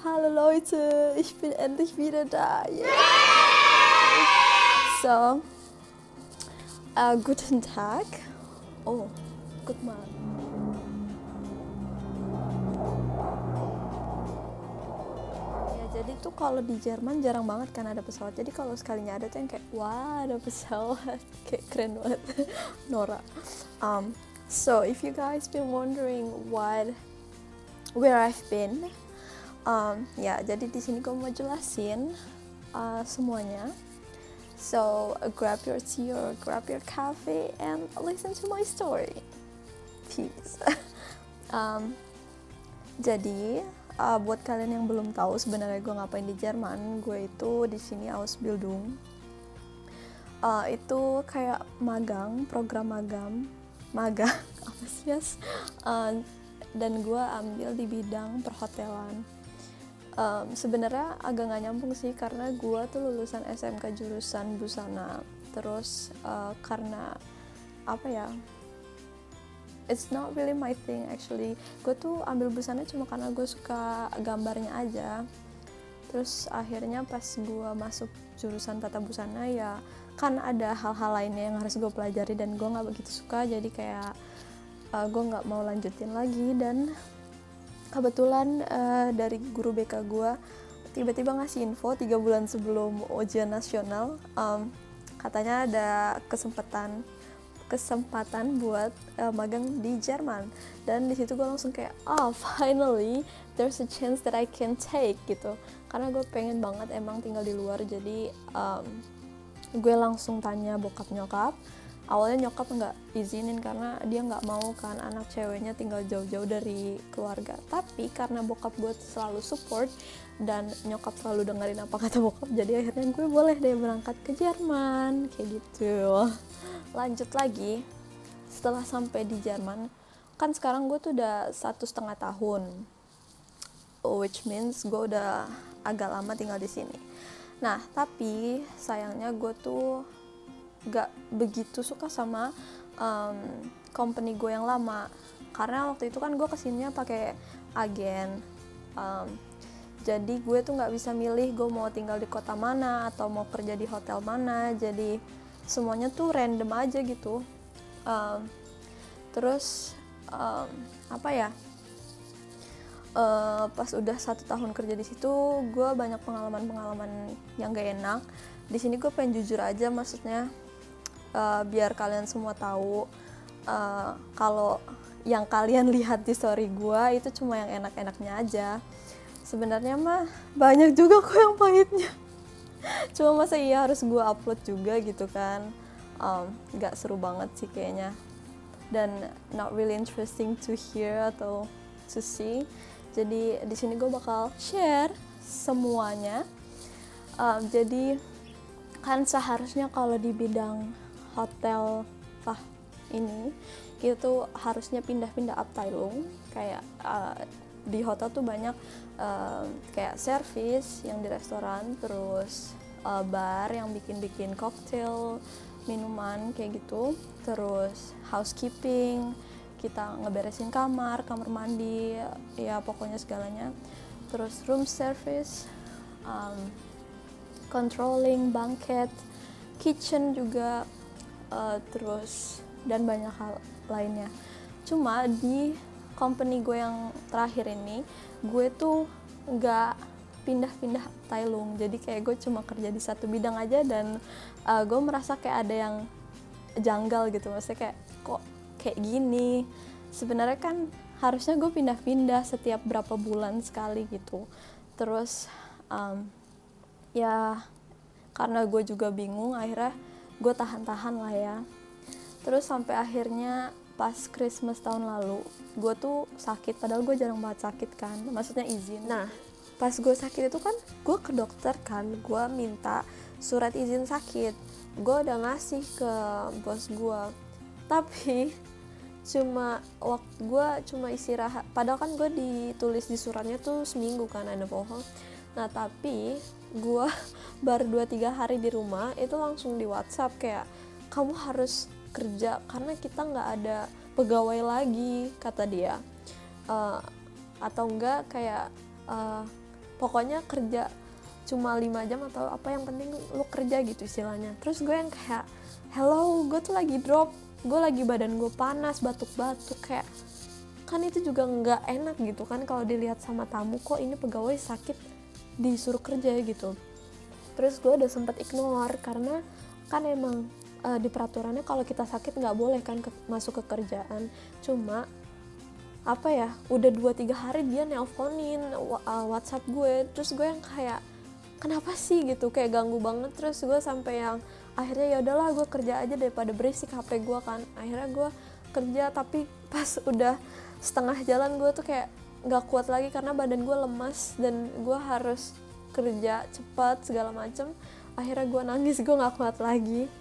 Hallo Leute, ich bin endlich wieder da. Yeah. So, guten Tag. Oh, guck mal. Ya, jadi tuh kalau di Jerman jarang banget kan ada pesawat. Jadi kalau sekalinya ada tuh yang kayak, wah ada pesawat, kayak keren banget. Nora. So if you guys been wondering where I've been, ya jadi di sini gue mau jelasin semuanya. So grab your tea or grab your coffee and listen to my story. Peace. Jadi buat kalian yang belum tahu sebenarnya gue ngapain di Jerman, gue itu di sini Ausbildung. Itu kayak magang, program magang apa sih yes? Dan gue ambil di bidang perhotelan. Sebenarnya agak nggak nyambung sih karena gue tuh lulusan SMK jurusan busana, terus karena apa ya, it's not really my thing actually. Gue tuh ambil busana cuma karena gue suka gambarnya aja. Terus akhirnya pas gue masuk jurusan tata busana ya kan ada hal-hal lainnya yang harus gue pelajari dan gue nggak begitu suka, jadi kayak gue nggak mau lanjutin lagi. Dan kebetulan dari guru BK gue tiba-tiba ngasih info 3 bulan sebelum ujian nasional, katanya ada kesempatan buat magang di Jerman. Dan di situ gue langsung kayak finally there's a chance that I can take gitu, karena gue pengen banget emang tinggal di luar. Jadi gue langsung tanya bokap nyokap. Awalnya nyokap nggak izinin karena dia nggak mau kan anak ceweknya tinggal jauh-jauh dari keluarga. Tapi karena bokap gue selalu support dan nyokap selalu dengerin apa kata bokap, jadi akhirnya gue boleh deh berangkat ke Jerman kayak gitu. Lanjut lagi, setelah sampai di Jerman, kan sekarang gue tuh udah 1,5 tahun, which means gue udah agak lama tinggal di sini. Nah, tapi sayangnya gue tuh gak begitu suka sama company gue yang lama, karena waktu itu kan gue kesininya pakai agen. Jadi gue tuh gak bisa milih gue mau tinggal di kota mana atau mau kerja di hotel mana, jadi semuanya tuh random aja gitu. Terus apa ya, pas udah 1 tahun kerja di situ gue banyak pengalaman yang gak enak. Di sini gue pengen jujur aja, maksudnya biar kalian semua tahu kalau yang kalian lihat di story gue itu cuma yang enak-enaknya aja. Sebenarnya mah banyak juga kok yang pahitnya. Cuma masa iya harus gue upload juga gitu kan. Gak seru banget sih kayaknya, dan not really interesting to hear atau to see. Jadi di sini gue bakal share semuanya. Jadi kan seharusnya kalau di bidang hotel ini gitu harusnya pindah-pindah abteilung. Kayak di hotel tuh banyak kayak service yang di restoran, terus bar yang bikin koktail, minuman kayak gitu, terus housekeeping, kita ngeberesin kamar mandi, ya pokoknya segalanya. Terus room service, controlling, banquet, kitchen juga, terus dan banyak hal lainnya. Cuma di company gue yang terakhir ini, gue tuh nggak pindah-pindah abteilung, jadi kayak gue cuma kerja di satu bidang aja. Dan gue merasa kayak ada yang janggal gitu, maksudnya kayak kok kayak gini. Sebenarnya kan harusnya gue pindah-pindah setiap berapa bulan sekali gitu. Terus ya karena gue juga bingung, akhirnya gue tahan-tahan lah ya. Terus sampai akhirnya pas Christmas tahun lalu gue tuh sakit, padahal gue jarang banget sakit kan, maksudnya izin. Nah pas gue sakit itu kan gue ke dokter kan, gue minta surat izin sakit, gue udah ngasih ke bos gue, tapi waktu gue cuma istirahat, padahal kan gue ditulis di suratnya tuh seminggu kan, ada bohong. Nah tapi gue baru 2-3 hari di rumah itu langsung di WhatsApp kayak kamu harus kerja karena kita nggak ada pegawai lagi, kata dia. Atau enggak kayak pokoknya kerja cuma 5 jam atau apa, yang penting lu kerja gitu istilahnya. Terus gue yang kayak, hello, gue tuh lagi drop, gue lagi badan gue panas, batuk-batuk, kayak kan itu juga nggak enak gitu kan kalau dilihat sama tamu, kok ini pegawai sakit disuruh kerja gitu. Terus gue udah sempet ignore karena kan emang di peraturannya kalau kita sakit nggak boleh kan masuk ke kerjaan. Cuma apa ya, udah 2-3 hari dia nelponin WhatsApp gue, terus gue yang kayak kenapa sih gitu, kayak ganggu banget. Terus gue sampai yang akhirnya ya udahlah gue kerja aja daripada berisik HP gue kan. Akhirnya gue kerja, tapi pas udah setengah jalan gue tuh kayak nggak kuat lagi karena badan gue lemas dan gue harus kerja cepat segala macem. Akhirnya gue nangis, gue nggak kuat lagi,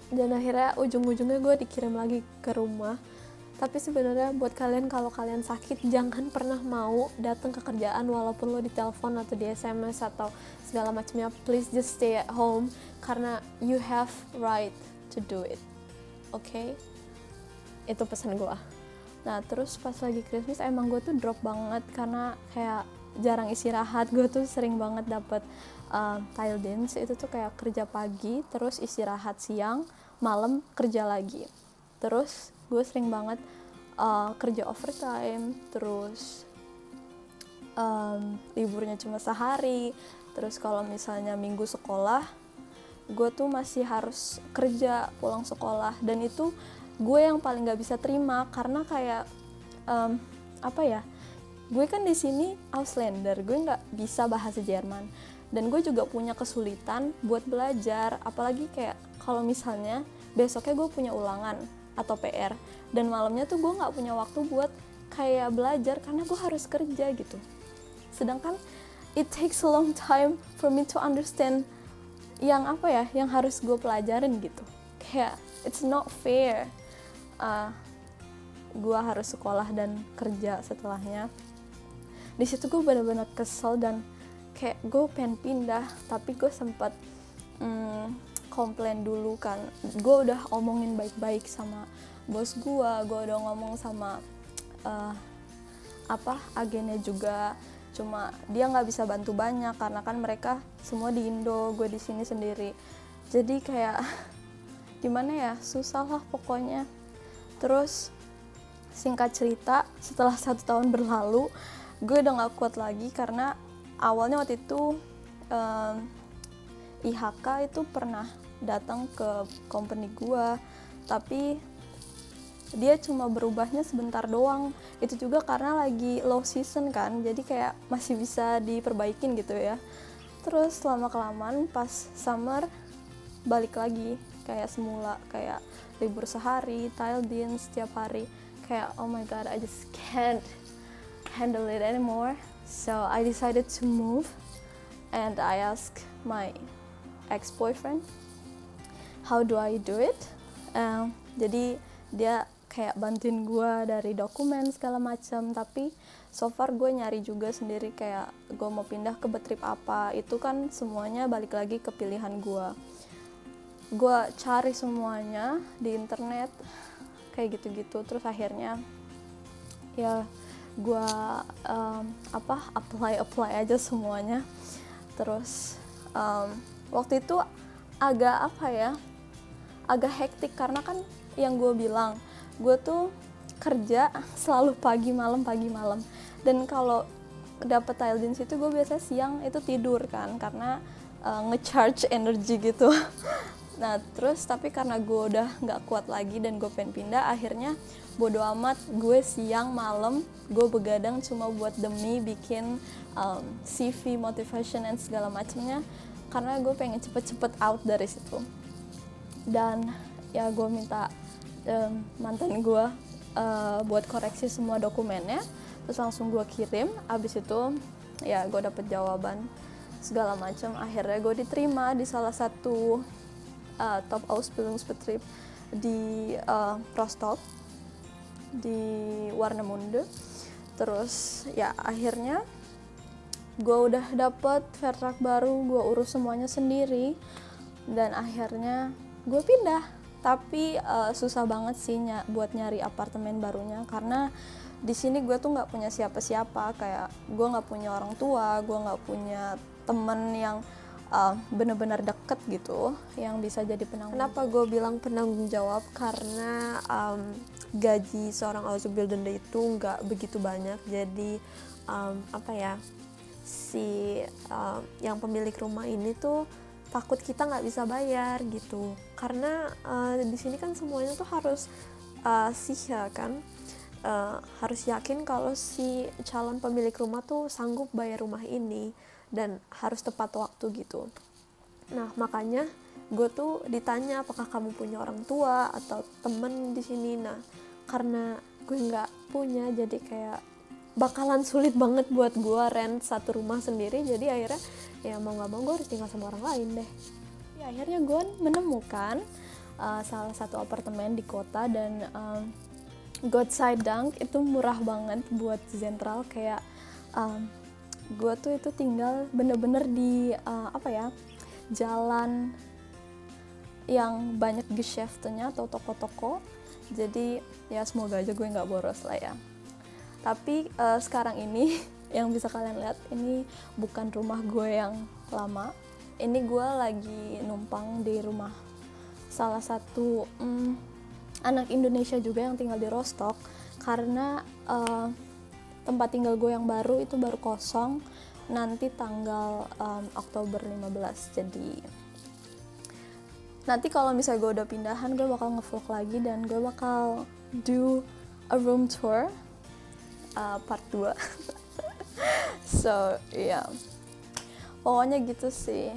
dan akhirnya ujung-ujungnya gue dikirim lagi ke rumah. Tapi sebenarnya buat kalian, kalau kalian sakit jangan pernah mau datang ke kerjaan walaupun lo ditelepon atau di SMS atau segala macamnya. Please just stay at home karena you have right to do it. Okay? Itu pesan gue. Nah terus pas lagi Christmas emang gue tuh drop banget karena kayak jarang istirahat. Gue tuh sering banget dapet tile dance, itu tuh kayak kerja pagi terus istirahat siang, malam kerja lagi. Terus gue sering banget kerja overtime, terus liburnya cuma sehari. Terus kalau misalnya minggu sekolah, gue tuh masih harus kerja pulang sekolah, dan itu gue yang paling gak bisa terima karena kayak apa ya, gue kan di sini Ausländer, gue nggak bisa bahasa Jerman, dan gue juga punya kesulitan buat belajar, apalagi kayak kalau misalnya besoknya gue punya ulangan atau PR, dan malamnya tuh gue nggak punya waktu buat kayak belajar karena gue harus kerja gitu. Sedangkan it takes a long time for me to understand yang apa ya, yang harus gue pelajarin gitu. Kayak it's not fair. Gue harus sekolah dan kerja setelahnya. Di situ gue benar-benar kesel dan kayak gue pengen pindah, tapi gue sempat komplain dulu kan. Gue udah omongin baik-baik sama bos gue udah ngomong sama agennya juga, cuma dia nggak bisa bantu banyak karena kan mereka semua di Indo, gue di sini sendiri. Jadi kayak gimana ya, susah lah pokoknya. Terus singkat cerita, setelah 1 tahun berlalu, gue udah nggak kuat lagi karena awalnya waktu itu IHK itu pernah datang ke company gue, tapi dia cuma berubahnya sebentar doang. Itu juga karena lagi low season kan, jadi kayak masih bisa diperbaikin gitu ya. Terus lama-kelamaan pas summer balik lagi kayak semula, kayak libur sehari, tile dance setiap hari. Kayak oh my god, I just can't handle it anymore. So I decided to move, and I asked my ex-boyfriend, how do I do it? Jadi dia kayak bantuin gue dari dokumen segala macam, tapi so far gue nyari juga sendiri kayak gue mau pindah ke betrip apa, itu kan semuanya balik lagi ke pilihan gue. Gue cari semuanya di internet kayak gitu-gitu, terus akhirnya ya gue apply aja semuanya. Terus waktu itu agak agak hektik karena kan yang gue bilang, gue tuh kerja selalu pagi malam, dan kalau dapet tile dance itu gue biasa siang itu tidur kan karena ngecharge energi gitu. Nah terus tapi karena gue udah nggak kuat lagi dan gue pengen pindah, akhirnya bodo amat, gue siang malam gue begadang cuma buat demi bikin CV, motivation dan segala macamnya, karena gue pengen cepet-cepet out dari situ. Dan ya gue minta mantan gue buat koreksi semua dokumennya, terus langsung gue kirim. Abis itu ya gue dapet jawaban segala macam, akhirnya gue diterima di salah satu top Ausbildungsbetrieb di Rostock di Warnemünde. Terus ya akhirnya gue udah dapet vertrag baru, gue urus semuanya sendiri, dan akhirnya gue pindah. Tapi susah banget sih buat nyari apartemen barunya karena di sini gue tuh nggak punya siapa-siapa, kayak gue nggak punya orang tua, gue nggak punya temen yang bener-bener deket gitu yang bisa jadi penanggung. Kenapa gue bilang penanggung jawab? Karena gaji seorang Auszubildende itu nggak begitu banyak, jadi yang pemilik rumah ini tuh takut kita nggak bisa bayar gitu, karena di sini kan semuanya tuh harus sicher kan, harus yakin kalau si calon pemilik rumah tuh sanggup bayar rumah ini dan harus tepat waktu gitu. Nah makanya gue tuh ditanya apakah kamu punya orang tua atau temen di sini. Nah karena gue nggak punya, jadi kayak bakalan sulit banget buat gue rent satu rumah sendiri. Jadi akhirnya ya mau nggak mau gue harus tinggal sama orang lain deh. Ya, akhirnya gue menemukan salah satu apartemen di kota, dan Godzijdank itu murah banget buat Zentral. Kayak gue tuh itu tinggal bener-bener di jalan yang banyak geschäftenya atau toko-toko. Jadi ya semoga aja gue nggak boros lah ya. Tapi sekarang ini yang bisa kalian lihat, ini bukan rumah gue yang lama. Ini gue lagi numpang di rumah salah satu anak Indonesia juga yang tinggal di Rostock, karena tempat tinggal gue yang baru itu baru kosong nanti tanggal Oktober 15. Jadi nanti kalau misalnya gue udah pindahan, gue bakal nge-vlog lagi dan gue bakal do a room tour part 2. So yeah, pokoknya gitu sih.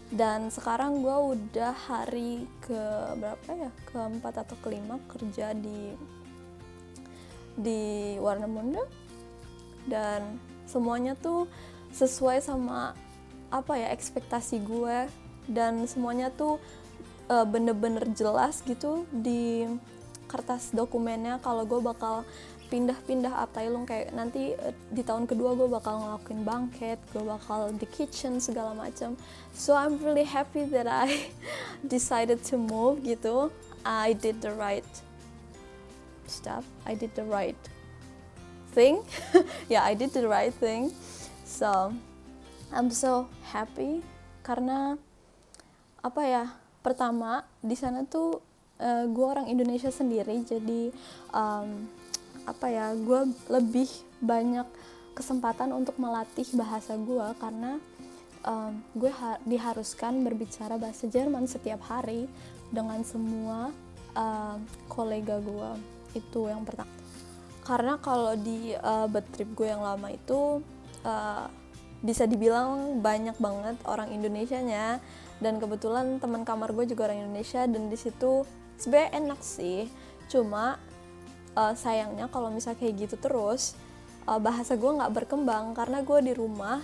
Dan sekarang gue udah hari ke berapa ya, keempat atau kelima kerja di Warnemünde, dan semuanya tuh sesuai sama ekspektasi gue, dan semuanya tuh bener-bener jelas gitu di kertas dokumennya kalau gue bakal pindah-pindah Abteilung. Kayak nanti di tahun kedua gue bakal ngelakuin banket, gue bakal di kitchen segala macam. So I'm really happy that I decided to move gitu. I did the right stuff, I did the right thing. Yeah, I did the right thing. So I'm so happy karena pertama di sana tuh gue orang Indonesia sendiri, jadi gue lebih banyak kesempatan untuk melatih bahasa gue, karena gue diharuskan berbicara bahasa Jerman setiap hari dengan semua kolega gue. Itu yang pertama. Karena kalau di bedtrip gue yang lama itu bisa dibilang banyak banget orang Indonesianya, dan kebetulan teman kamar gue juga orang Indonesia, dan di situ sebenarnya enak sih. Cuma sayangnya kalau misalnya kayak gitu terus bahasa gue nggak berkembang, karena gue di rumah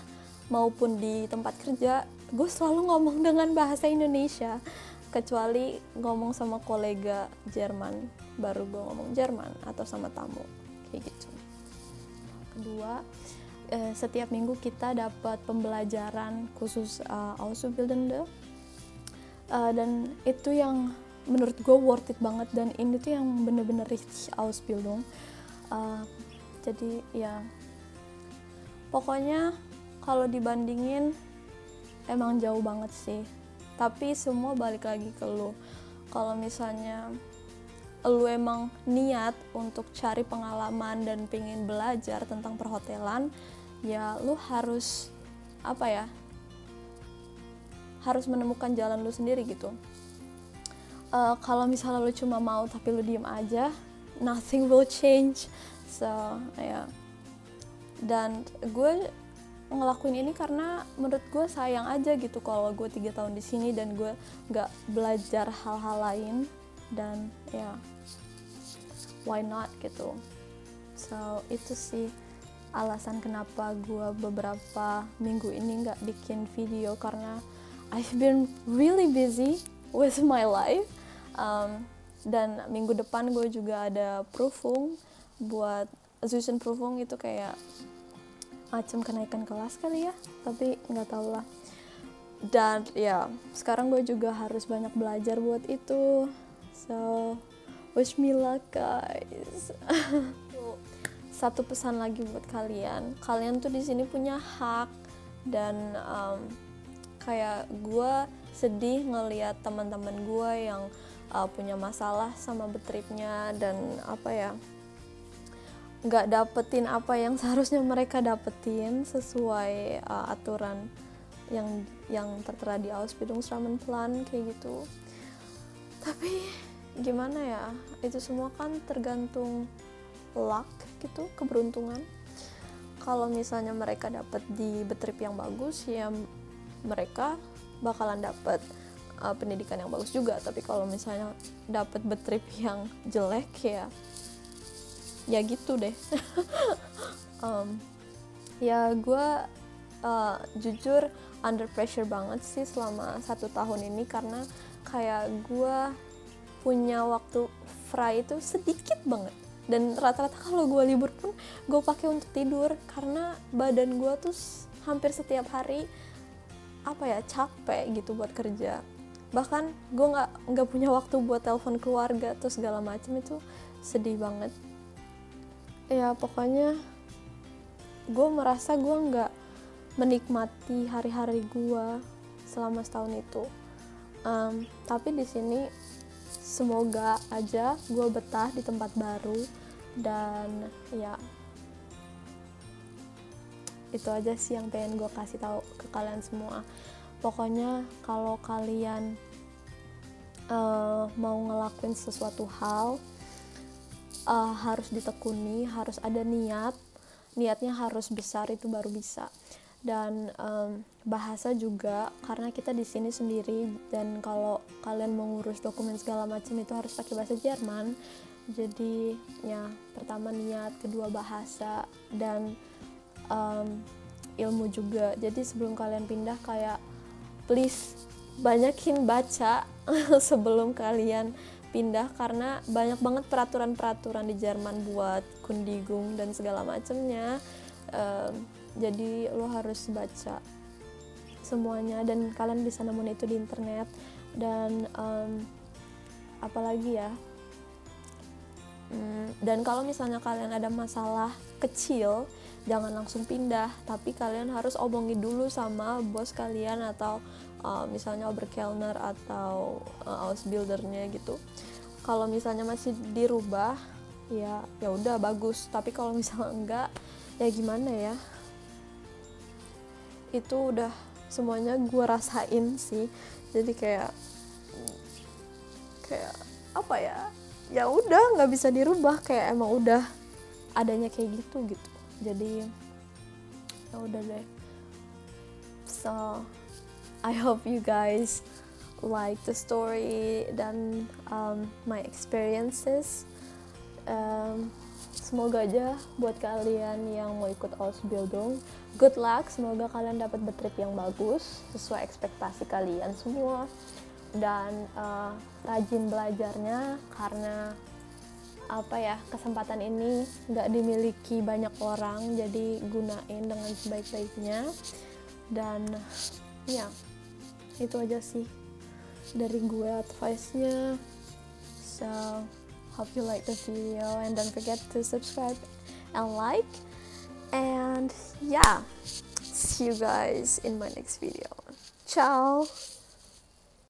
maupun di tempat kerja gue selalu ngomong dengan bahasa Indonesia, kecuali ngomong sama kolega Jerman baru gue ngomong Jerman, atau sama tamu kayak gitu. Kedua, setiap minggu kita dapat pembelajaran khusus Auszubildende, dan itu yang menurut gue worth it banget, dan ini tuh yang bener-bener richtig Ausbildung. Jadi ya pokoknya kalau dibandingin emang jauh banget sih, tapi semua balik lagi ke lu. Kalau misalnya lu emang niat untuk cari pengalaman dan pengen belajar tentang perhotelan, ya lu harus harus menemukan jalan lu sendiri gitu. Kalau misalnya lu cuma mau tapi lu diem aja, nothing will change. So ya, dan gue ngelakuin ini karena menurut gue sayang aja gitu kalau gue 3 tahun di sini dan gue nggak belajar hal-hal lain, dan ya why not gitu. So itu sih alasan kenapa gue beberapa minggu ini nggak bikin video, karena I've been really busy with my life. Dan minggu depan gue juga ada Prüfung, buat Zwischenprüfung, itu kayak macam kenaikan kelas kali ya, tapi nggak tahu lah. Dan ya sekarang gue juga harus banyak belajar buat itu. So wish me luck guys. satu pesan lagi buat kalian tuh di sini punya hak. Dan kayak gue sedih ngelihat teman-teman gue yang punya masalah sama betripnya dan nggak dapetin apa yang seharusnya mereka dapetin sesuai aturan yang tertera di Ausbildungsrahmenplan kayak gitu. Tapi gimana ya, itu semua kan tergantung luck gitu, keberuntungan. Kalau misalnya mereka dapet di betrip yang bagus, ya mereka bakalan dapet pendidikan yang bagus juga. Tapi kalau misalnya dapet betrip yang jelek, ya gitu deh. Ya gue jujur under pressure banget sih selama 1 tahun ini, karena kayak gue punya waktu free itu sedikit banget, dan rata-rata kalau gue libur pun gue pakai untuk tidur, karena badan gue tuh hampir setiap hari capek gitu buat kerja. Bahkan gue nggak punya waktu buat telepon keluarga tuh segala macam. Itu sedih banget ya. Pokoknya gue merasa gue nggak menikmati hari-hari gue selama setahun itu. Tapi di sini semoga aja gue betah di tempat baru, dan ya itu aja sih yang pengen gue kasih tahu ke kalian semua. Pokoknya kalau kalian mau ngelakuin sesuatu hal, harus ditekuni, harus ada niatnya harus besar, itu baru bisa. Dan bahasa juga, karena kita di sini sendiri, dan kalau kalian mau ngurus dokumen segala macam itu harus pakai bahasa Jerman. Jadi ya, pertama niat, kedua bahasa, dan ilmu juga. Jadi sebelum kalian pindah, kayak please banyakin baca sebelum kalian pindah, karena banyak banget peraturan-peraturan di Jerman buat Kundigung dan segala macamnya. Jadi lo harus baca semuanya, dan kalian bisa nemuin itu di internet. Dan apalagi ya, dan kalau misalnya kalian ada masalah kecil, jangan langsung pindah, tapi kalian harus omongin dulu sama bos kalian, atau misalnya Oberkellner atau Ausbildernya gitu. Kalau misalnya masih dirubah, ya udah bagus. Tapi kalau misalnya enggak, ya gimana ya, itu udah semuanya gue rasain sih. Jadi kayak ya udah nggak bisa dirubah, kayak emang udah adanya kayak gitu. Jadi ya udah deh. So I hope you guys like the story dan my experiences. Semoga aja buat kalian yang mau ikut Ausbildung, good luck. Semoga kalian dapat betrip yang bagus sesuai ekspektasi kalian semua, dan rajin belajarnya, karena kesempatan ini nggak dimiliki banyak orang. Jadi gunain dengan sebaik-baiknya. Dan ya, itu aja sih dari gue advice-nya. So hope you like the video, and don't forget to subscribe and like. And yeah, see you guys in my next video. Ciao.